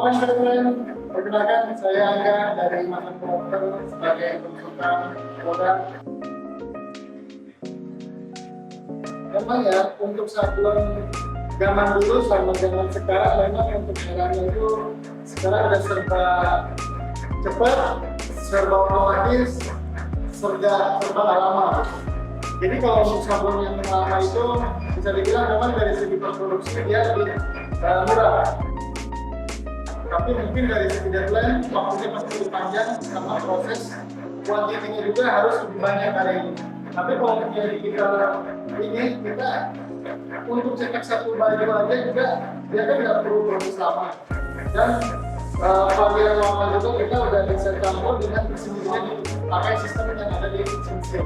Halo teman-teman, perkenalkan saya Angga dari Mantan Proper sebagai konsultan produk. Memang ya, untuk sablon zaman dulu sama zaman sekarang memang untuk caranya itu sekarang udah serba cepat, serba otomatis, serba lama. Jadi kalau untuk sablon yang lama itu bisa dibilang memang dari segi produksi dia lebih murah. Tapi mungkin dari segi deadline waktunya pasti lebih panjang sama proses quantity-nya juga harus lebih banyak kali ini. Tapi kalau menjadi kita untuk cetak satu baju aja juga dia kan nggak perlu proses lama. Dan panggilan lama itu kita udah bisa campur dengan sendirinya pakai sistem yang ada di mesin.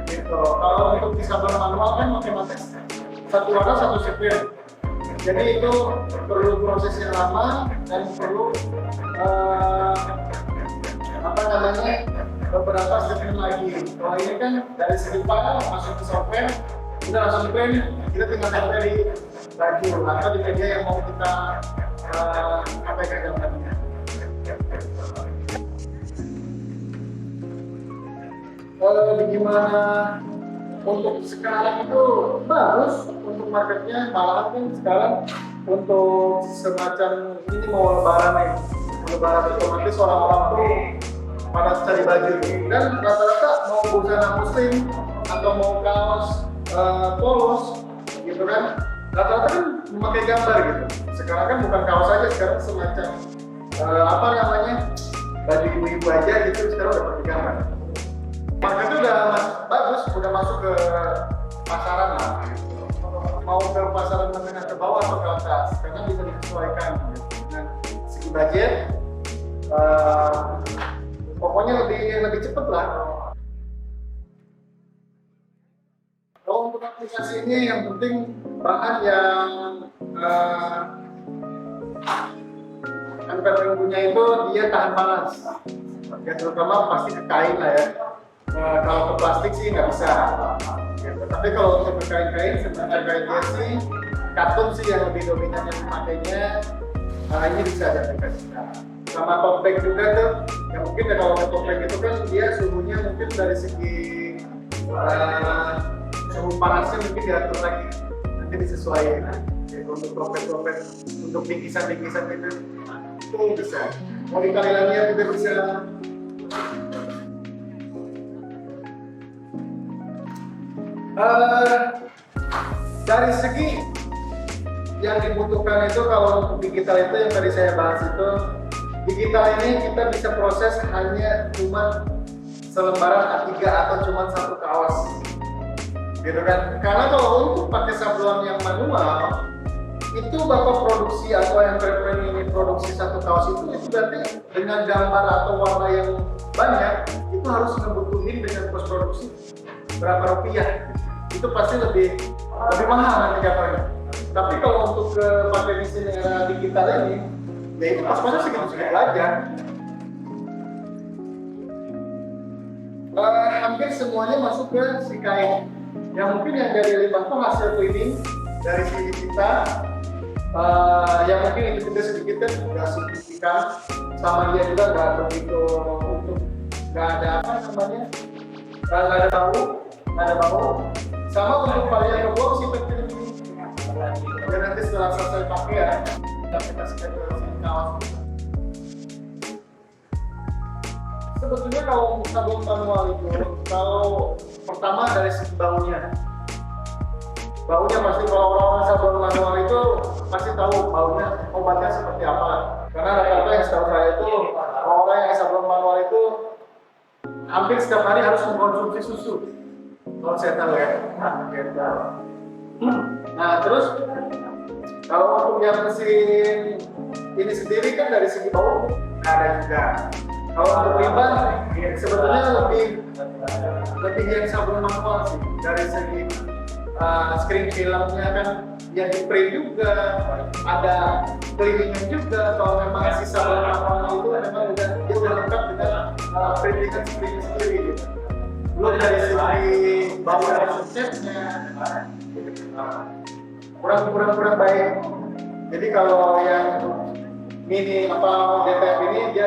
Gitu. Kalau untuk di sablon manual kan otomatis satu warna satu sipir. Jadi itu perlu proses yang lama dan perlu beberapa step lagi. Kalau ini kan dari segi file masuk ke software, kita langsung print, kita tinggal tempel di baju atau di media yang mau kita abaikan gambarnya. Gimana untuk sekarang itu bagus untuk marketnya, malahan kan sekarang untuk semacam ini mau lebaran otomatis orang-orang tuh pada cari baju dan rata-rata mau busana muslim atau mau kaos polos gitu kan, rata-rata kan memakai gambar gitu. Sekarang kan bukan kaos aja, sekarang semacam baju ibu-ibu aja gitu, sekarang udah pakai gambar. Market itu udah bagus, udah masuk ke pasaran lah. Mau ke pasaran menengah ke bawah atau ke atas, karena bisa disesuaikan dengan segi budget. Pokoknya lebih cepet lah. Kalau untuk aplikasi ini yang penting bahan yang tempel punya itu dia tahan panas. Ya terutama pasti ke kain lah ya. Kalau ke plastik sih nggak bisa. Tapi kalau untuk ke kain-kain sebenarnya kain jersey, katun sih yang lebih dominan yang memakainya. Ini bisa diaplikasikan. Sama tote juga tuh, ya mungkin ya kalau ke tote itu kan dia suhunya mungkin dari segi suhu panasnya mungkin diatur lagi, nanti disesuaikan. Untuk tote untuk bingkisan itu bisa. Mau dikali-kalian juga bisa. Dari segi yang dibutuhkan itu kalau untuk digital itu yang tadi saya bahas itu, digital ini kita bisa proses hanya cuma selembaran A3 atau cuma satu kaos gitu kan. Karena kalau untuk pakai sablon yang manual itu bapak produksi atau yang preprint ini produksi satu kaos itu berarti dengan gambar atau warna yang banyak itu harus ngebutuhin dengan post produksi berapa rupiah. Itu pasti lebih mahal nanti gambarnya. Tapi kalau untuk pakai mesin era digital ini, ya itu pas-pasnya segitu-segitu aja. Hampir semuanya masuk ke si kain. Yang mungkin yang dari limbah itu hasil cleaning dari sisi kita, yang mungkin itu kita sedikit kan nggak signifikan, sama dia juga nggak begitu untuk nggak ada bau. Sama untuk varian kebuang sih penting ini. Dan nanti setelah selesai pakai ya, kita schedule kaos. Sebetulnya kalau untuk sablon manual itu, kalau pertama dari segi baunya pasti kalau orang sablon manual itu pasti tahu baunya obatnya seperti apa. Karena rata-rata yang setahu saya itu orang yang sablon manual itu hampir setiap hari harus mengkonsumsi susu. Kalau saya tahu ya. Nah terus kalau untuk yang mesin ini sendiri kan dari segi bau ada juga. Kalau untuk limbah sebetulnya lebih yang sablon manual sih, dari segi screen filmnya kan yang di print juga, ada cleaningan juga. Kalau memang si sablon manual itu memang dia udah lengkap dengan printingan sendiri gitu. Belum dari segi bau dan konsepnya kurang baik. Jadi kalau yang mini apa DTF ini dia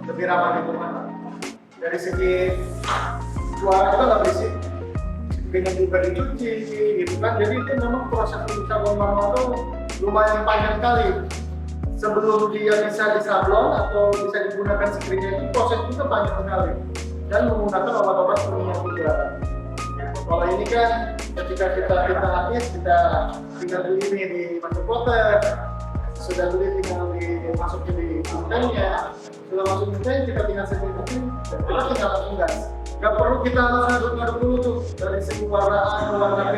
lebih ramah lingkungan. Dari segi suara kita nggak berisik, dengan juga dicuci gitu kan. Jadi itu memang proses untuk sablon manual itu lumayan panjang kali. Sebelum dia bisa disablon atau bisa digunakan screennya itu proses itu panjang sekali dan menggunakan obat-obat kimia juga. Kalau ini kan ketika kita habis kita tinggal beli ini dimasuk kotak, sudah beli tinggal dimasukin di kontennya, sudah masuk konten kita tinggal setting dan kita tinggal langsung gas. Gak perlu kita ngaduk-ngaduk dulu tuh dari segi warna A ke warna B,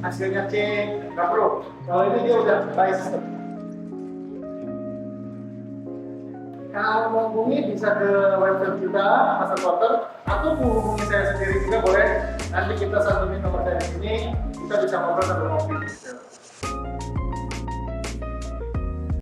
hasilnya C, gak perlu. Kalau ini dia udah by system. Kalau mau hubungi bisa ke website kita, Master Water, atau menghubungi saya sendiri juga boleh. Nanti kita santunin nomor saya di sini, kita bisa ngobrol sambil ngopi.